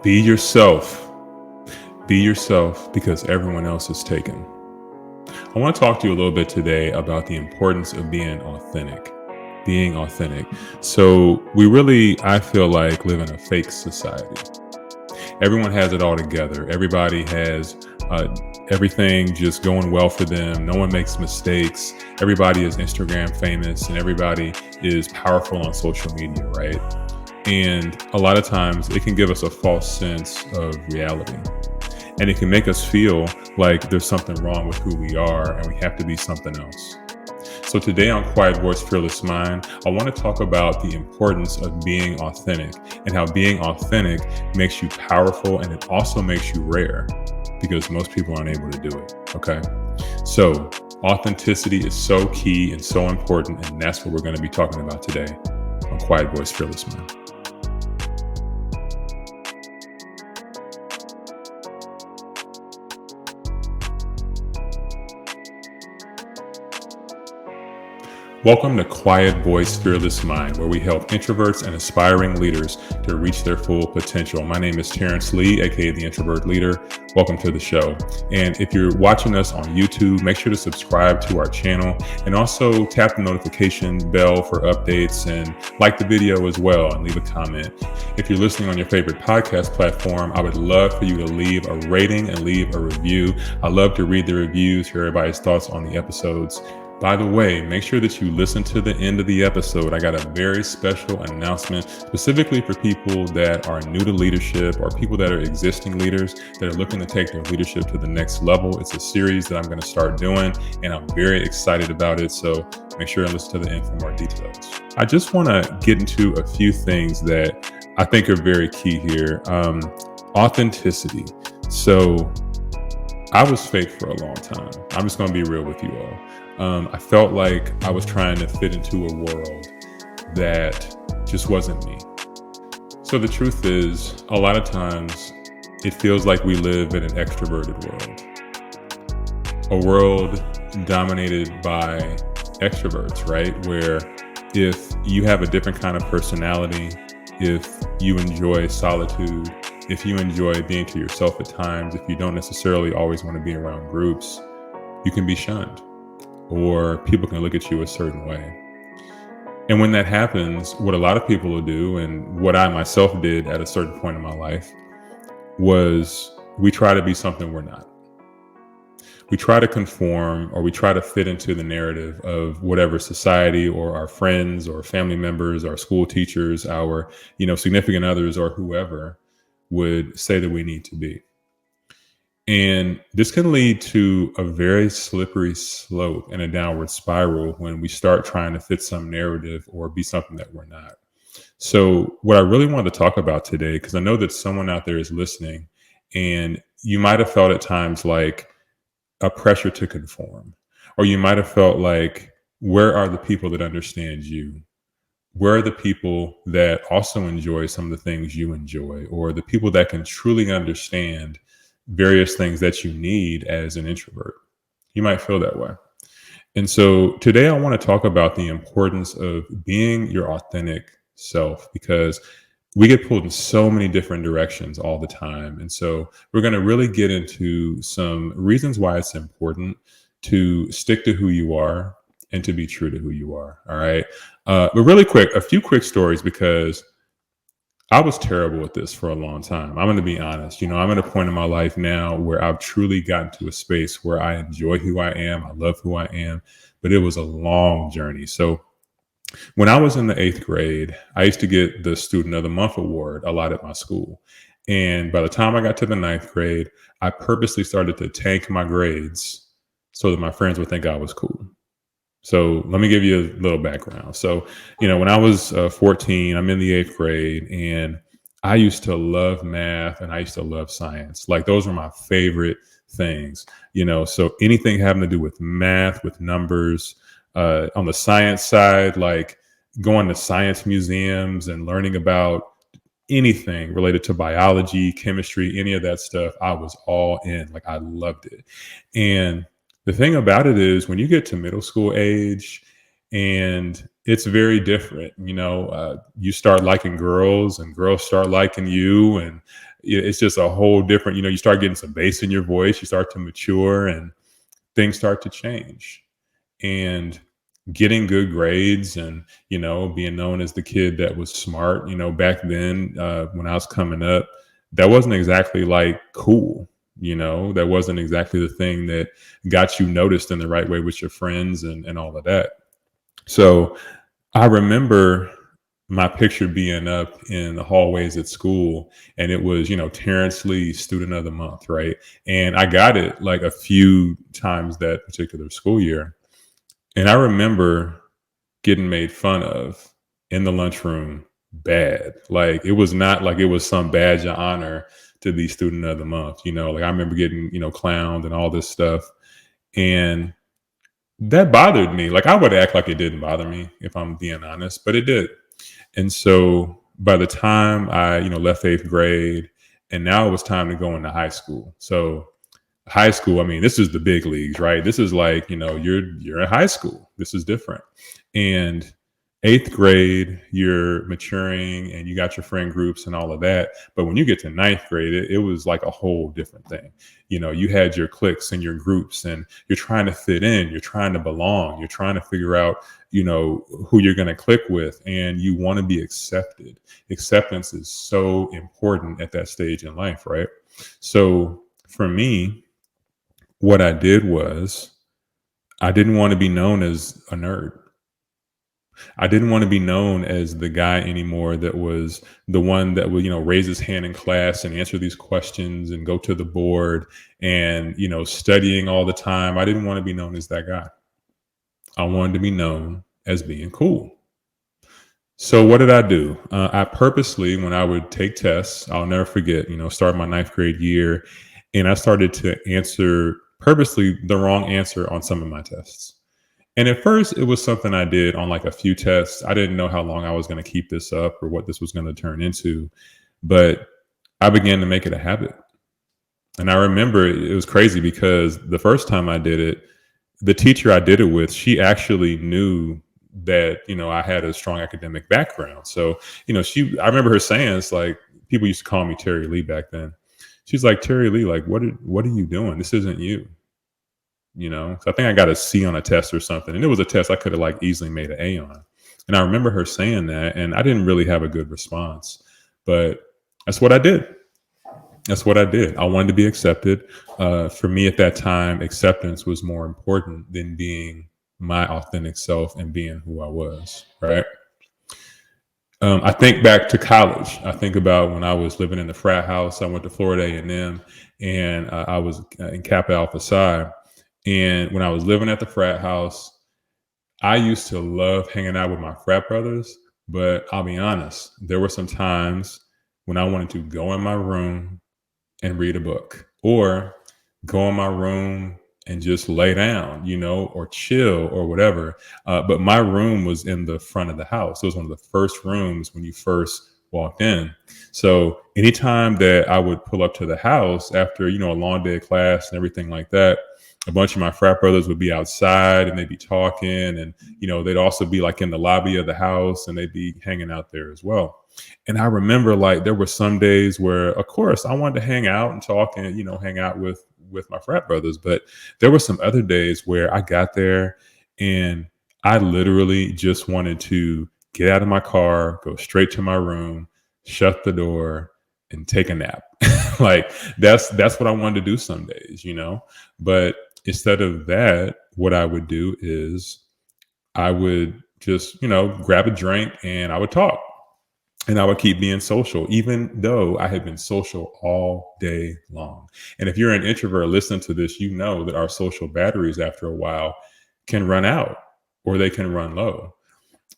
Be yourself. Be yourself because everyone else is taken. I want to talk to you a little bit today about the importance of being authentic. Being authentic. So, we really, I feel like, live in a fake society. Everyone has it all together. Everybody has everything just going well for them. No one makes mistakes. Everybody is Instagram famous and everybody is powerful on social media, right? And a lot of times it can give us a false sense of reality. And it can make us feel like there's something wrong with who we are and we have to be something else. So today on Quiet Voice, Fearless Mind, I want to talk about the importance of being authentic and how being authentic makes you powerful, and it also makes you rare because most people aren't able to do it. Okay. So authenticity is so key and so important, and that's what we're going to be talking about today on Quiet Voice, Fearless Mind. Welcome to Quiet Voice, Fearless Mind, where we help introverts and aspiring leaders to reach their full potential. My name is Terrence Lee, aka the Introvert Leader. Welcome to the show. And if you're watching us on YouTube, make sure to subscribe to our channel and also tap the notification bell for updates and like the video as well and leave a comment. If you're listening on your favorite podcast platform, I would love for you to leave a rating and leave a review. I love to read the reviews, hear everybody's thoughts on the episodes. By the way, make sure that you listen to the end of the episode. I got a very special announcement specifically for people that are new to leadership or people that are existing leaders that are looking to take their leadership to the next level. It's a series that I'm going to start doing, and I'm very excited about it. So make sure and listen to the end for more details. I just want to get into a few things that I think are very key here. Authenticity. So I was fake for a long time. I'm just going to be real with you all. I felt like I was trying to fit into a world that just wasn't me. So the truth is, a lot of times it feels like we live in an extroverted world, a world dominated by extroverts, right? Where if you have a different kind of personality, if you enjoy solitude, if you enjoy being to yourself at times, if you don't necessarily always want to be around groups, you can be shunned. Or people can look at you a certain way. And when that happens, what a lot of people will do, and what I myself did at a certain point in my life, was we try to be something we're not. We try to conform, or we try to fit into the narrative of whatever society or our friends or family members, our school teachers, our, significant others or whoever would say that we need to be. And this can lead to a very slippery slope and a downward spiral when we start trying to fit some narrative or be something that we're not. So what I really wanted to talk about today, because I know that someone out there is listening and you might have felt at times like a pressure to conform, or you might have felt like, where are the people that understand you? Where are the people that also enjoy some of the things you enjoy, or the people that can truly understand various things that you need as an introvert? You might feel that way. And so today I want to talk about the importance of being your authentic self, because we get pulled in so many different directions all the time. And so we're going to really get into some reasons why it's important to stick to who you are and to be true to who you are. All right. But really quick, a few quick stories, because I was terrible at this for a long time. I'm going to be honest. I'm at a point in my life now where I've truly gotten to a space where I enjoy who I am. I love who I am, but it was a long journey. So when I was in the 8th grade, I used to get the Student of the Month award a lot at my school. And by the time I got to the 9th grade, I purposely started to tank my grades so that my friends would think I was cool. So let me give you a little background. So, when I was 14, I'm in the 8th grade, and I used to love math and I used to love science. Like, those were my favorite things, so anything having to do with math, with numbers, on the science side, like going to science museums and learning about anything related to biology, chemistry, any of that stuff, I was all in. Like, I loved it. And the thing about it is, when you get to middle school age and it's very different. You start liking girls and girls start liking you. And it's just a whole different, you start getting some bass in your voice, you start to mature and things start to change. And getting good grades and, being known as the kid that was smart, back then, when I was coming up, that wasn't exactly like cool. That wasn't exactly the thing that got you noticed in the right way with your friends and all of that. So I remember my picture being up in the hallways at school, and it was, Terrence Lee, student of the month, right? And I got it like a few times that particular school year. And I remember getting made fun of in the lunchroom bad. Like it was not like it was some badge of honor to be student of the month, like I remember getting, clowned and all this stuff. And that bothered me. Like I would act like it didn't bother me if I'm being honest, but it did. And so by the time I, left eighth grade, and now it was time to go into high school. So high school, I mean, this is the big leagues, right? This is like, you're in high school. This is different. And eighth grade, you're maturing and you got your friend groups and all of that. But when you get to ninth grade, it was like a whole different thing. You had your cliques and your groups, and you're trying to fit in, you're trying to belong, you're trying to figure out, who you're going to click with, and you want to be accepted. Acceptance is so important at that stage in life, right? So for me, what I did was I didn't want to be known as a nerd. I didn't want to be known as the guy anymore that was the one that would, raise his hand in class and answer these questions and go to the board and, studying all the time. I didn't want to be known as that guy. I wanted to be known as being cool. So what did I do? I purposely, when I would take tests, I'll never forget, start my ninth grade year, and I started to answer purposely the wrong answer on some of my tests. And at first, it was something I did on like a few tests. I didn't know how long I was going to keep this up or what this was going to turn into, but I began to make it a habit. And I remember it was crazy because the first time I did it, the teacher I did it with, she actually knew that, I had a strong academic background. So, I remember her saying, it's like, people used to call me Terry Lee back then. She's like, Terry Lee, like, what are you doing? This isn't you. So I think I got a C on a test or something. And it was a test I could have like easily made an A on. And I remember her saying that, and I didn't really have a good response, but that's what I did. That's what I did. I wanted to be accepted. For me at that time, acceptance was more important than being my authentic self and being who I was. Right. I think back to college. I think about when I was living in the frat house. I went to Florida A&M, and I was in Kappa Alpha Psi. And when I was living at the frat house, I used to love hanging out with my frat brothers. But I'll be honest, there were some times when I wanted to go in my room and read a book, or go in my room and just lay down, or chill or whatever. But my room was in the front of the house. It was one of the first rooms when you first walked in. So anytime that I would pull up to the house after, a long day of class and everything like that, a bunch of my frat brothers would be outside and they'd be talking, and, they'd also be like in the lobby of the house and they'd be hanging out there as well. And I remember like there were some days where, of course, I wanted to hang out and talk and, hang out with my frat brothers. But there were some other days where I got there and I literally just wanted to get out of my car, go straight to my room, shut the door, and take a nap. Like that's what I wanted to do some days, But instead of that, what I would do is I would just, grab a drink and I would talk. And I would keep being social, even though I had been social all day long. And if you're an introvert listening to this, you know that our social batteries after a while can run out or they can run low.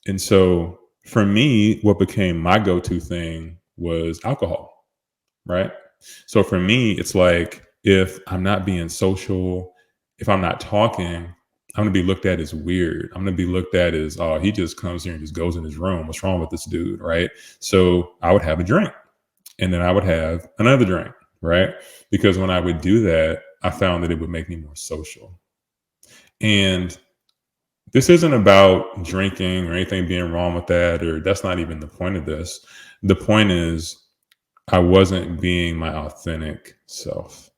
And so for me, what became my go-to thing was alcohol, right? So for me, it's like if I'm not being social, if I'm not talking, I'm going to be looked at as weird. I'm going to be looked at as, oh, he just comes here and just goes in his room. What's wrong with this dude? Right. So I would have a drink and then I would have another drink. Right. Because when I would do that, I found that it would make me more social. And This isn't about drinking or anything being wrong with that, or that's not even the point of this. The point is, I wasn't being my authentic self.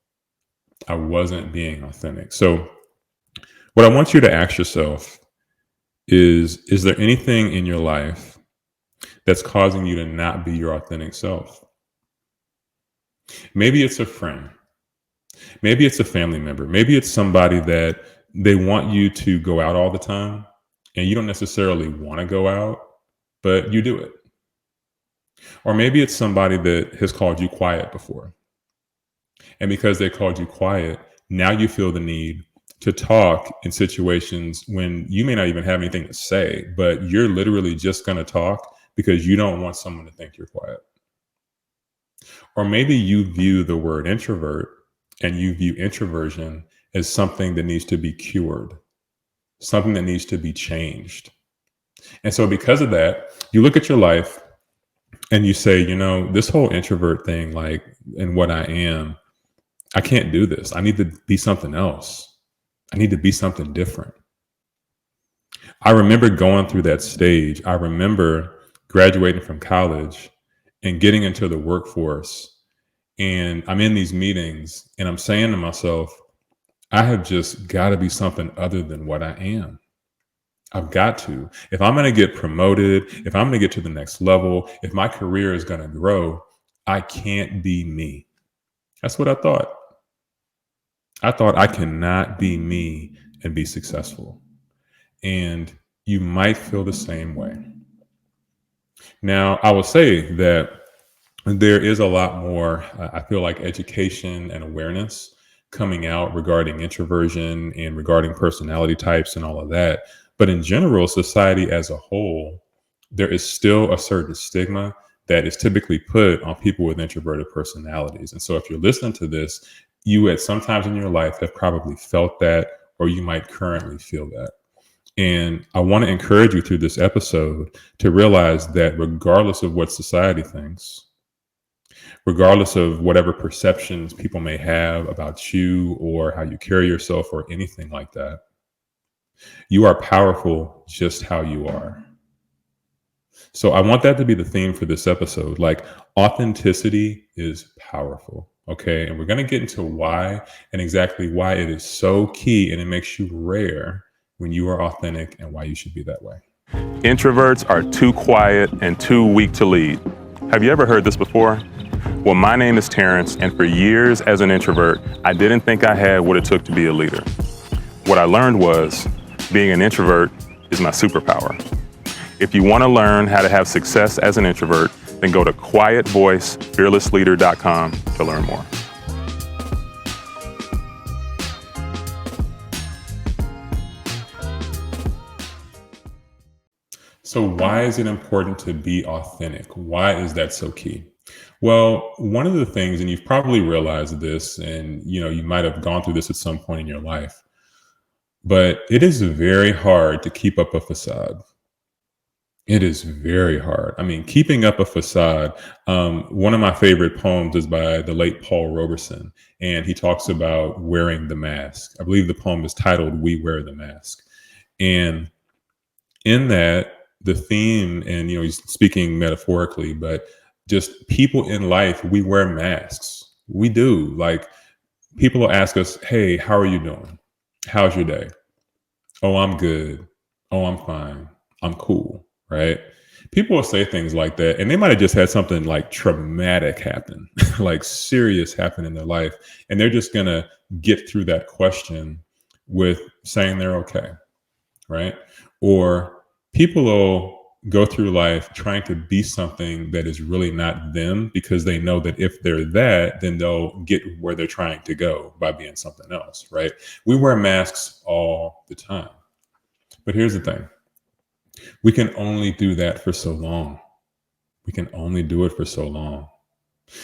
I wasn't being authentic. So, what I want you to ask yourself is there anything in your life that's causing you to not be your authentic self? Maybe it's a friend. Maybe it's a family member. Maybe it's somebody that they want you to go out all the time and you don't necessarily want to go out, but you do it. Or maybe it's somebody that has called you quiet before. And because they called you quiet, now you feel the need to talk in situations when you may not even have anything to say, but you're literally just going to talk because you don't want someone to think you're quiet. Or maybe you view the word introvert and you view introversion as something that needs to be cured, something that needs to be changed. And so, because of that, you look at your life and you say, this whole introvert thing, like, and what I am, I can't do this. I need to be something else. I need to be something different. I remember going through that stage. I remember graduating from college and getting into the workforce. And I'm in these meetings and I'm saying to myself, I have just got to be something other than what I am. I've got to. If I'm going to get promoted, if I'm going to get to the next level, if my career is going to grow, I can't be me. That's what I thought. I thought I cannot be me and be successful. And you might feel the same way. Now, I will say that there is a lot more, I feel like, education and awareness coming out regarding introversion and regarding personality types and all of that. But in general, society as a whole, there is still a certain stigma that is typically put on people with introverted personalities. And so if you're listening to this, you at some times in your life have probably felt that, or you might currently feel that. And I want to encourage you through this episode to realize that regardless of what society thinks, regardless of whatever perceptions people may have about you or how you carry yourself or anything like that, you are powerful just how you are. So I want that to be the theme for this episode. Like, authenticity is powerful. Okay. And we're going to get into why and exactly why it is so key and it makes you rare when you are authentic and why you should be that way. Introverts are too quiet and too weak to lead. Have you ever heard this before? Well, my name is Terrence, and for years as an introvert, I didn't think I had what it took to be a leader. What I learned was being an introvert is my superpower. If you want to learn how to have success as an introvert, then go to quietvoicefearlessleader.com to learn more. So why is it important to be authentic? Why is that so key? Well, one of the things, and you've probably realized this, and you might have gone through this at some point in your life, but it is very hard to keep up a facade. It is very hard. I mean, keeping up a facade. One of my favorite poems is by the late Paul Robeson, and he talks about wearing the mask. I believe the poem is titled "We Wear the Mask," and in that, the theme, and he's speaking metaphorically, but just people in life, we wear masks. We do. Like, people will ask us, "Hey, how are you doing? How's your day?" "Oh, I'm good. Oh, I'm fine. I'm cool." Right? People will say things like that, and they might have just had something like traumatic happen, like serious happen in their life, and they're just gonna get through that question with saying they're okay, right? Or people will go through life trying to be something that is really not them because they know that if they're that, then they'll get where they're trying to go by being something else, right? We wear masks all the time. But here's the thing. We can only do that for so long. We can only do it for so long.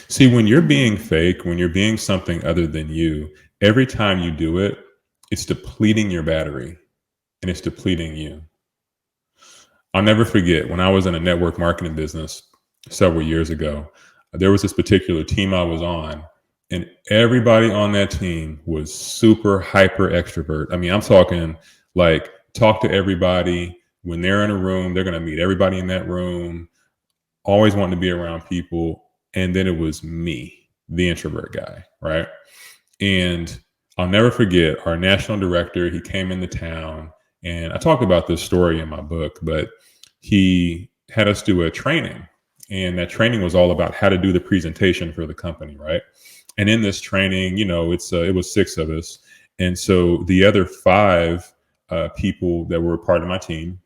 See, when you're being fake, when you're being something other than you, every time you do it, it's depleting your battery and it's depleting you. I'll never forget when I was in a network marketing business several years ago, there was this particular team I was on, and everybody on that team was super hyper extrovert. I mean, I'm talking like talk to everybody. When they're in a room, they're going to meet everybody in that room, always wanting to be around people. And then it was me, the introvert guy, right? And I'll never forget our national director. He came into town, and I talk about this story in my book, but he had us do a training. And that training was all about how to do the presentation for the company, right? And in this training, it was 6 of us. And so the other 5 people that were part of my team,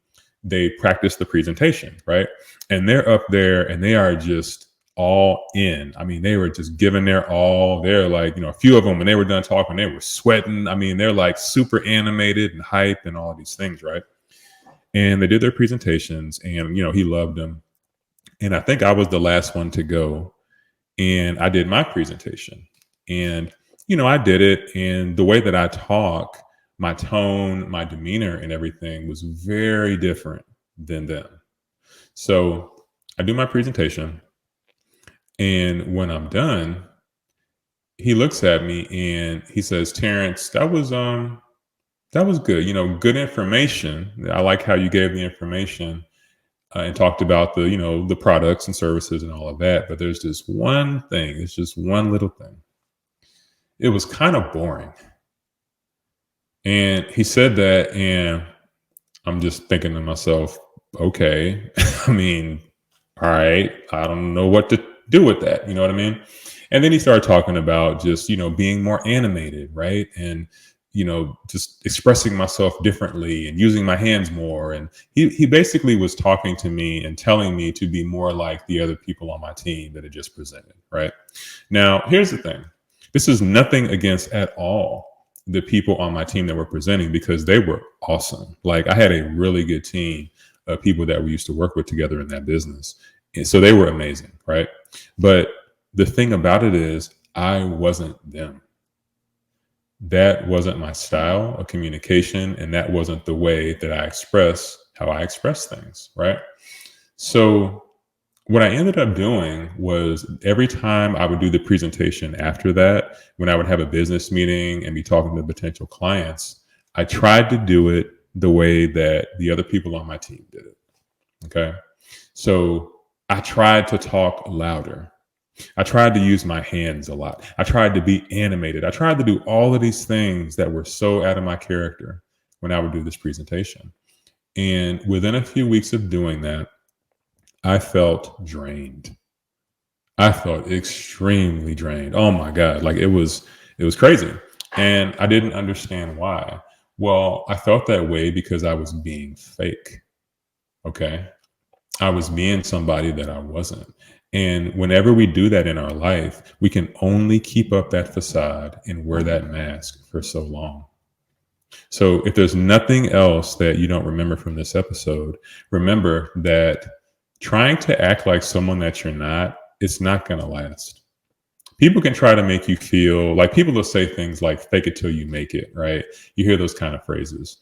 they practiced the presentation, right? And they're up there and they are just all in. I mean, they were just giving their all. They're like, a few of them, when they were done talking, they were sweating. I mean, they're like super animated and hype and all these things, right? And they did their presentations, and, he loved them. And I think I was the last one to go. And I did my presentation. And, I did it. And the way that I talk, my tone, my demeanor, and everything was very different than them. So I do my presentation. And when I'm done, he looks at me and he says, "Terrence, that was good. Good information. I like how you gave the information and talked about the products and services and all of that. But there's just one thing. It's just one little thing. It was kind of boring." And he said that, and I'm just thinking to myself, okay, I mean, all right, I don't know what to do with that. You know what I mean? And then he started talking about just, being more animated, right? And, just expressing myself differently and using my hands more. And he basically was talking to me and telling me to be more like the other people on my team that had just presented, right? Now, here's the thing. This is nothing against at all the people on my team that were presenting, because they were awesome. Like, I had a really good team of people that we used to work with together in that business. And so they were amazing, right? But the thing about it is, I wasn't them. That wasn't my style of communication, and that wasn't the way that how I express things, right? So what I ended up doing was, every time I would do the presentation after that, when I would have a business meeting and be talking to potential clients, I tried to do it the way that the other people on my team did it. Okay. So I tried to talk louder. I tried to use my hands a lot. I tried to be animated. I tried to do all of these things that were so out of my character when I would do this presentation. And within a few weeks of doing that, I felt drained. I felt extremely drained. Oh my God. Like, it was crazy. And I didn't understand why. Well, I felt that way because I was being fake. Okay. I was being somebody that I wasn't. And whenever we do that in our life, we can only keep up that facade and wear that mask for so long. So if there's nothing else that you don't remember from this episode, remember that trying to act like someone that you're not, it's not going to last. People can try to make you feel like, people will say things like fake it till you make it, right? You hear those kind of phrases.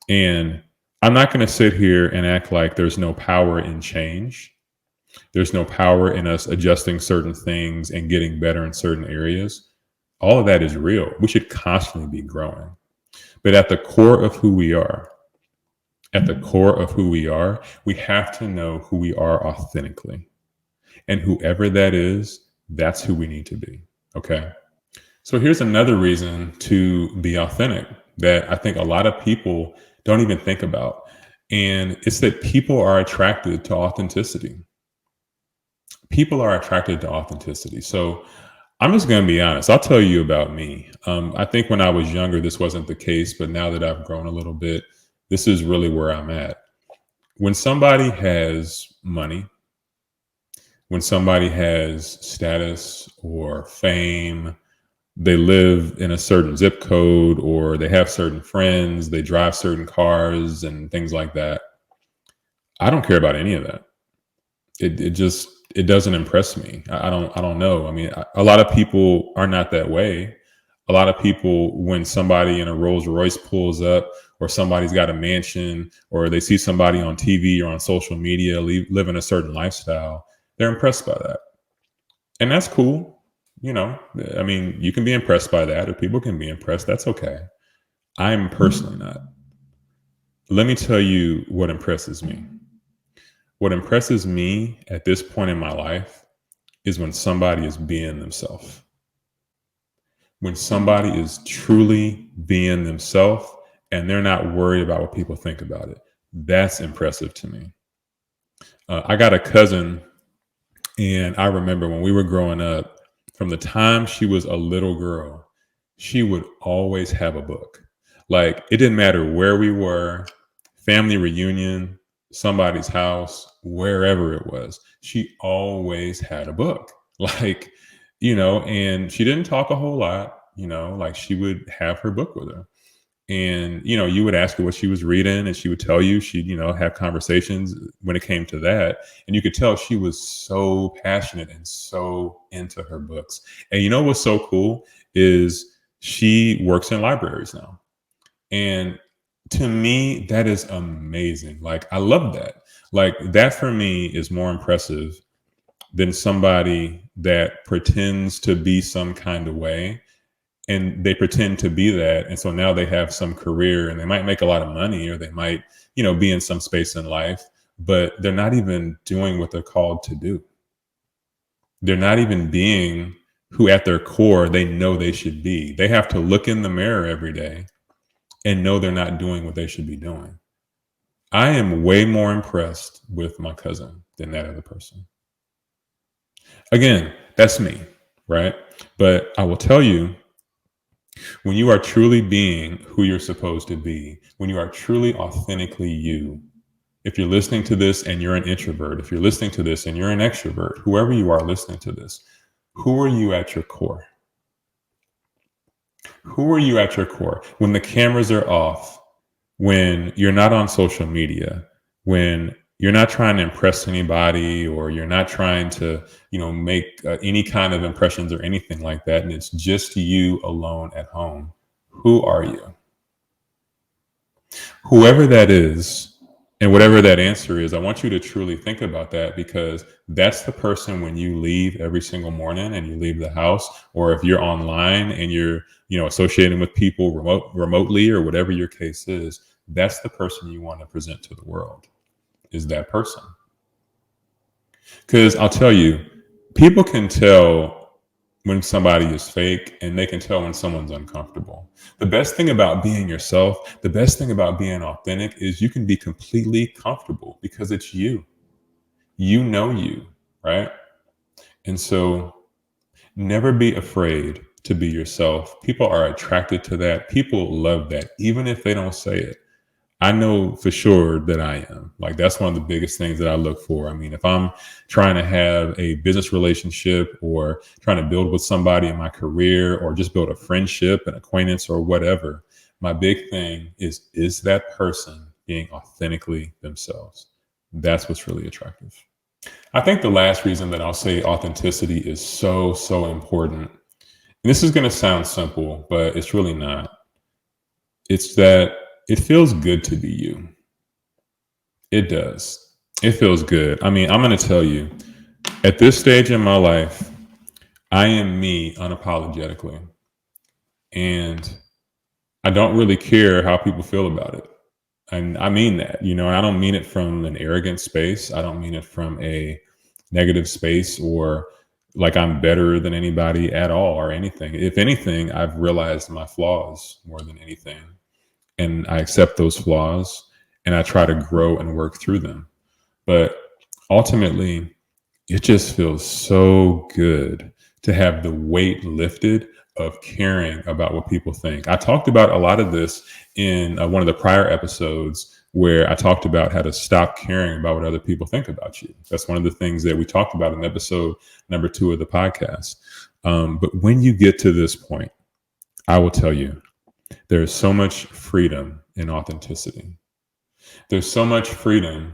And I'm not going to sit here and act like there's no power in change. There's no power in us adjusting certain things and getting better in certain areas. All of that is real. We should constantly be growing. But at the core of who we are, we have to know who we are authentically. And whoever that is, that's who we need to be. Okay. So here's another reason to be authentic that I think a lot of people don't even think about. And it's that people are attracted to authenticity. People are attracted to authenticity. So I'm just going to be honest. I'll tell you about me. I think when I was younger, this wasn't the case, but now that I've grown a little bit, this is really where I'm at. When somebody has money, when somebody has status or fame, they live in a certain zip code, or they have certain friends, they drive certain cars and things like that. I don't care about any of that. It doesn't impress me. I don't know. I mean, a lot of people are not that way. A lot of people, when somebody in a Rolls Royce pulls up, or somebody's got a mansion, or they see somebody on TV or on social media living a certain lifestyle, they're impressed by that. And that's cool. I mean, you can be impressed by that, or people can be impressed. That's okay. I'm personally not. let me tell you what impresses me. What impresses me at this point in my life is when somebody is being themselves. When somebody is truly being themselves and they're not worried about what people think about it. That's impressive to me. I got a cousin, and I remember when we were growing up, from the time she was a little girl, she would always have a book. Like, it didn't matter where we were, family reunion, somebody's house, wherever it was, she always had a book. Like, and she didn't talk a whole lot, like she would have her book with her. And, you would ask her what she was reading, and she would tell you. She'd, have conversations when it came to that. And you could tell she was so passionate and so into her books. And what's so cool is she works in libraries now. And to me, that is amazing. Like, I love that. Like, that for me is more impressive than somebody that pretends to be some kind of way, and they pretend to be that, and so now they have some career and they might make a lot of money, or they might be in some space in life, but they're not even doing what they're called to do. They're not even being who at their core they know they should be. They have to look in the mirror every day and know they're not doing what they should be doing. I am way more impressed with my cousin than that other person. Again, that's me, right? But I will tell you, when you are truly being who you're supposed to be, when you are truly authentically you, if you're listening to this and you're an introvert, if you're listening to this and you're an extrovert, whoever you are listening to this, who are you at your core? Who are you at your core? When the cameras are off, when you're not on social media, when you're not trying to impress anybody, or you're not trying to, make any kind of impressions or anything like that, and it's just you alone at home, who are you? Whoever that is, and whatever that answer is, I want you to truly think about that, because that's the person when you leave every single morning and you leave the house, or if you're online and you're, associating with people remotely, or whatever your case is, that's the person you want to present to the world, is that person. Because I'll tell you, people can tell when somebody is fake, and they can tell when someone's uncomfortable. The best thing about being yourself, the best thing about being authentic, is you can be completely comfortable because it's you. You know you, right? And so never be afraid to be yourself. People are attracted to that. People love that, even if they don't say it. I know for sure that I am. Like, that's one of the biggest things that I look for. I mean, if I'm trying to have a business relationship, or trying to build with somebody in my career, or just build a friendship, an acquaintance, or whatever, my big thing is that person being authentically themselves? That's what's really attractive. I think the last reason that I'll say authenticity is so, so important, and this is going to sound simple, but it's really not. It's that it feels good to be you. It does. It feels good. I mean, I'm going to tell you, at this stage in my life, I am me unapologetically. And I don't really care how people feel about it. And I mean that, I don't mean it from an arrogant space. I don't mean it from a negative space, or like I'm better than anybody at all, or anything. If anything, I've realized my flaws more than anything. And I accept those flaws, and I try to grow and work through them. But ultimately, it just feels so good to have the weight lifted of caring about what people think. I talked about a lot of this in one of the prior episodes, where I talked about how to stop caring about what other people think about you. That's one of the things that we talked about in episode number 2 of the podcast. But when you get to this point, I will tell you, there's so much freedom in authenticity. There's so much freedom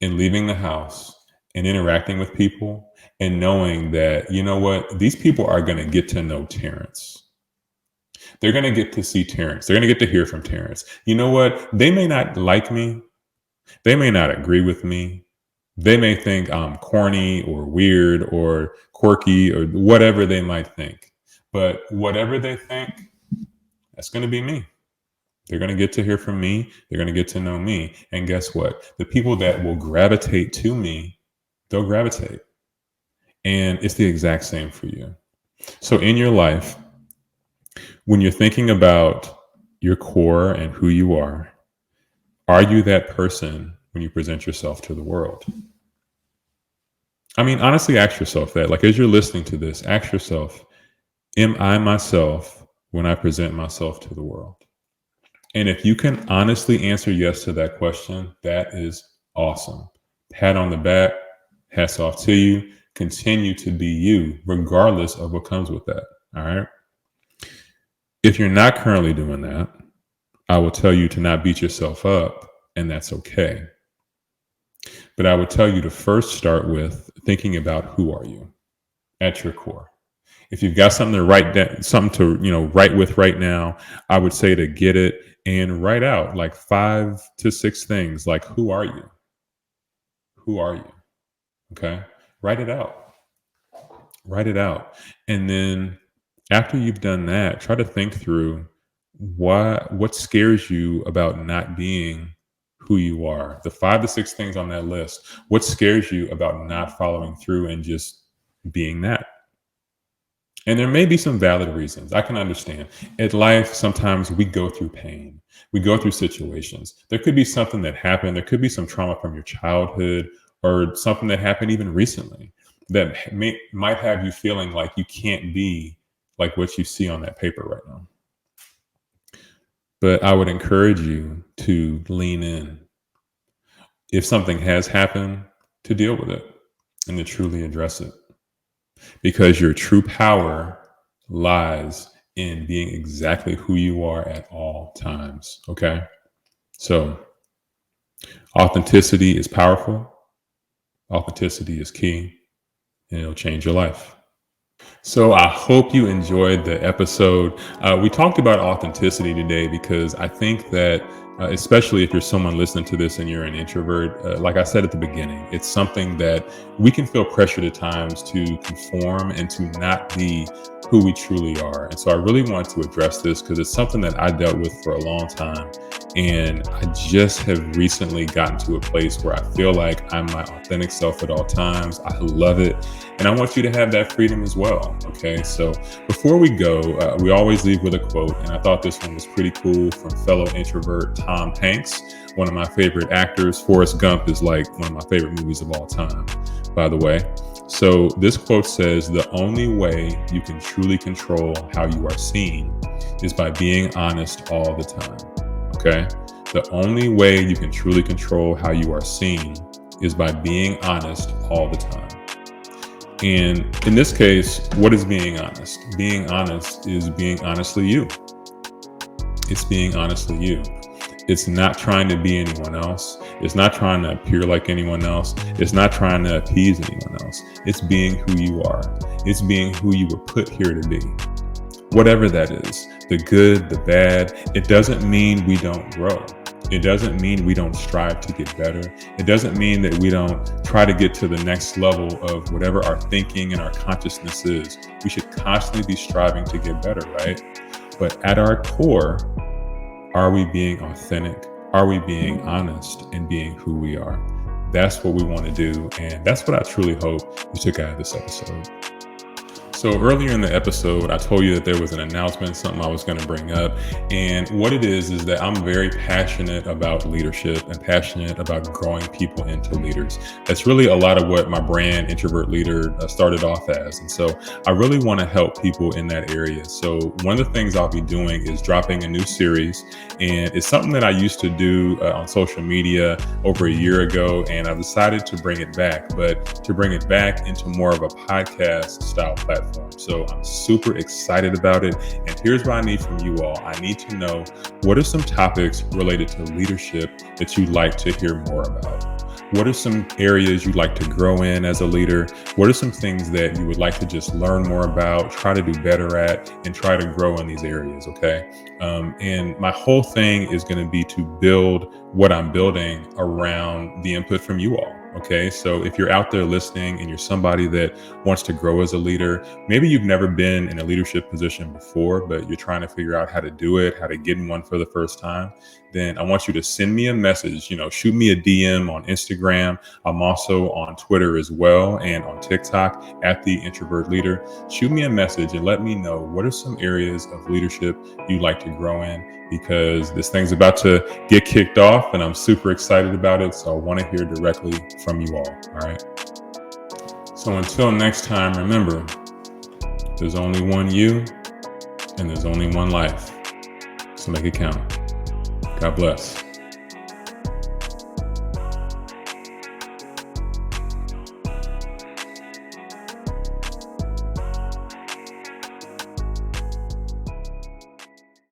in leaving the house and interacting with people, and knowing that, you know what, these people are going to get to know Terrence. They're going to get to see Terrence. They're going to get to hear from Terrence. You know what? They may not like me. They may not agree with me. They may think I'm corny or weird or quirky, or whatever they might think. But whatever they think, that's going to be me. They're going to get to hear from me. They're going to get to know me. And guess what? The people that will gravitate to me, they'll gravitate. And it's the exact same for you. So in your life, when you're thinking about your core and who you are you that person when you present yourself to the world? I mean, honestly, ask yourself that. Like, as you're listening to this, ask yourself, am I myself when I present myself to the world? And if you can honestly answer yes to that question, that is awesome. Pat on the back, hats off to you. Continue to be you, regardless of what comes with that. All right. If you're not currently doing that, I will tell you to not beat yourself up, and that's okay. But I would tell you to first start with thinking about who are you at your core. If you've got something to write down, something to write with right now, I would say to get it and write out like 5 to 6 things. Like, who are you? Who are you? Okay, write it out. Write it out, and then after you've done that, try to think through what scares you about not being who you are. The 5 to 6 things on that list. What scares you about not following through and just being that? And there may be some valid reasons. I can understand. In life, sometimes we go through pain. We go through situations. There could be something that happened. There could be some trauma from your childhood or something that happened even recently that might have you feeling like you can't be like what you see on that paper right now. But I would encourage you to lean in. If something has happened, to deal with it and to truly address it. Because your true power lies in being exactly who you are at all times. Okay. So authenticity is powerful. Authenticity is key, and it'll change your life. So I hope you enjoyed the episode. We talked about authenticity today because I think that, especially if you're someone listening to this and you're an introvert, like I said at the beginning, it's something that we can feel pressured at times to conform and to not be who we truly are. And so I really want to address this because it's something that I dealt with for a long time. And I just have recently gotten to a place where I feel like I'm my authentic self at all times. I love it. And I want you to have that freedom as well. Okay. So before we go, we always leave with a quote. And I thought this one was pretty cool from fellow introvert Tom Hanks, one of my favorite actors. Forrest Gump is like one of my favorite movies of all time, by the way. So this quote says, "The only way you can truly control how you are seen is by being honest all the time." Okay. The only way you can truly control how you are seen is by being honest all the time. And in this case, what is being honest? Being honest is being honestly you. It's being honestly you. It's not trying to be anyone else. It's not trying to appear like anyone else. It's not trying to appease anyone else. It's being who you are. It's being who you were put here to be. Whatever that is, the good, the bad, it doesn't mean we don't grow. It doesn't mean we don't strive to get better. It doesn't mean that we don't try to get to the next level of whatever our thinking and our consciousness is. We should constantly be striving to get better, right? But at our core, are we being authentic? Are we being honest and being who we are? That's what we want to do. And that's what I truly hope you took out of this episode. So earlier in the episode, I told you that there was an announcement, something I was going to bring up. And what it is that I'm very passionate about leadership and passionate about growing people into leaders. That's really a lot of what my brand, Introvert Leader, started off as. And so I really want to help people in that area. So one of the things I'll be doing is dropping a new series. And it's something that I used to do on social media over a year ago. And I've decided to bring it back, but to bring it back into more of a podcast style platform. So I'm super excited about it. And here's what I need from you all. I need to know, what are some topics related to leadership that you'd like to hear more about? What are some areas you'd like to grow in as a leader? What are some things that you would like to just learn more about, try to do better at, and try to grow in these areas, okay? And my whole thing is going to be to build what I'm building around the input from you all. Okay, so if you're out there listening and you're somebody that wants to grow as a leader, maybe you've never been in a leadership position before, but you're trying to figure out how to do it, how to get in one for the first time, then I want you to send me a message, shoot me a DM on Instagram. I'm also on Twitter as well and on TikTok at the Introvert Leader. Shoot me a message and let me know what are some areas of leadership you'd like to grow in, because this thing's about to get kicked off and I'm super excited about it. So I want to hear directly from you all. All right. So until next time, remember, there's only one you and there's only one life. So make it count. God bless.